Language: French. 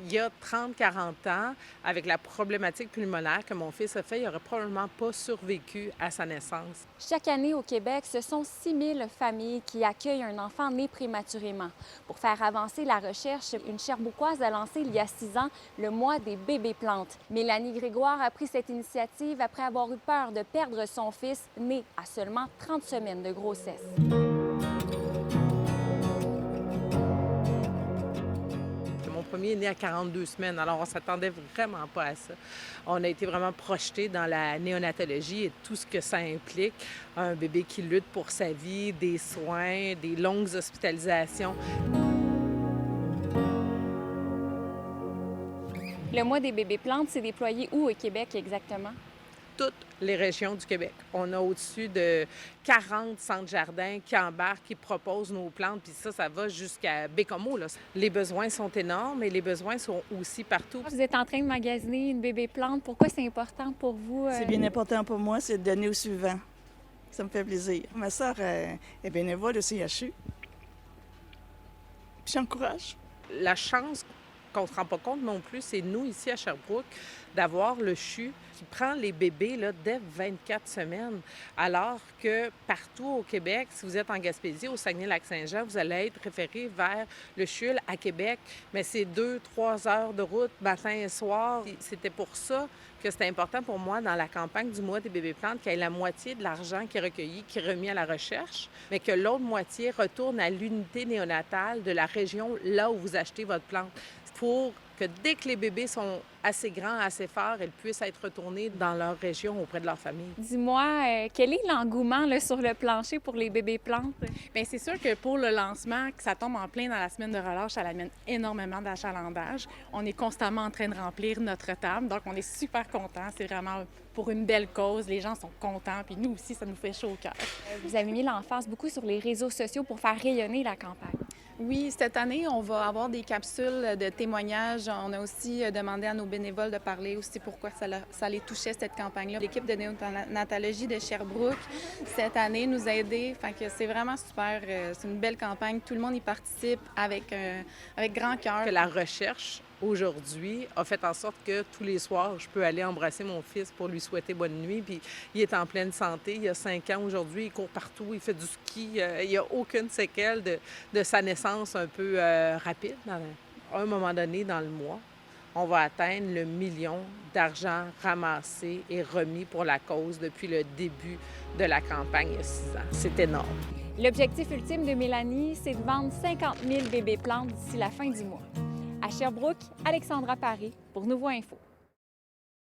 Il y a 30-40 ans, avec la problématique pulmonaire que mon fils a fait, il n'aurait probablement pas survécu à sa naissance. Chaque année au Québec, ce sont 6 000 familles qui accueillent un enfant né prématurément. Pour faire avancer la recherche, une Sherbrookoise a lancé il y a 6 ans le mois des bébés plantes. Mélanie Grégoire a pris cette initiative après avoir eu peur de perdre son fils né à seulement 30 semaines de grossesse. Mon premier est né à 42 semaines, alors on ne s'attendait vraiment pas à ça. On a été vraiment projetés dans la néonatologie et tout ce que ça implique. Un bébé qui lutte pour sa vie, des soins, des longues hospitalisations. Le mois des bébés plantes s'est déployé où au Québec exactement? Toutes les régions du Québec. On a au-dessus de 40 centres jardins qui embarquent, qui proposent nos plantes, puis ça va jusqu'à Bécomo, là. Les besoins sont énormes et les besoins sont aussi partout. Vous êtes en train de magasiner une bébé plante. Pourquoi c'est important pour vous? C'est bien important pour moi, c'est de donner au suivant. Ça me fait plaisir. Ma sœur est bénévole au CHU. Puis j'encourage. La chance qu'on ne se rend pas compte non plus, c'est nous, ici à Sherbrooke, d'avoir le CHU qui prend les bébés là, dès 24 semaines. Alors que partout au Québec, si vous êtes en Gaspésie, au Saguenay-Lac-Saint-Jean, vous allez être référé vers le CHUL à Québec. Mais c'est 2-3 heures de route, matin et soir. C'était pour ça que c'était important pour moi, dans la campagne du mois des bébés plantes, qu'il y ait la moitié de l'argent qui est recueilli, qui est remis à la recherche, mais que l'autre moitié retourne à l'unité néonatale de la région là où vous achetez votre plante, pour que dès que les bébés sont assez grands, assez forts, elles puissent être retournées dans leur région auprès de leur famille. Dis-moi, quel est l'engouement là, sur le plancher pour les bébés plantes? Bien, c'est sûr que pour le lancement, que ça tombe en plein dans la semaine de relâche, ça amène énormément d'achalandage. On est constamment en train de remplir notre table, donc on est super contents. C'est vraiment pour une belle cause. Les gens sont contents, puis nous aussi, ça nous fait chaud au cœur. Vous avez mis l'emphase beaucoup sur les réseaux sociaux pour faire rayonner la campagne. Oui, cette année, on va avoir des capsules de témoignages. On a aussi demandé à nos bénévoles de parler aussi pourquoi ça les touchait, cette campagne-là. L'équipe de néonatologie de Sherbrooke, cette année, nous a aidés. Fait que c'est vraiment super. C'est une belle campagne. Tout le monde y participe avec grand cœur. Que la recherche, aujourd'hui, a fait en sorte que tous les soirs, je peux aller embrasser mon fils pour lui souhaiter bonne nuit. Puis il est en pleine santé. Il a 5 ans aujourd'hui. Il court partout. Il fait du ski. Il n'y a aucune séquelle de sa naissance un peu rapide. À un moment donné, dans le mois, on va atteindre le million d'argent ramassé et remis pour la cause depuis le début de la campagne il y a 6 ans. C'est énorme. L'objectif ultime de Mélanie, c'est de vendre 50 000 bébés plantes d'ici la fin du mois. À Sherbrooke, Alexandra Paré pour Nouveau Info.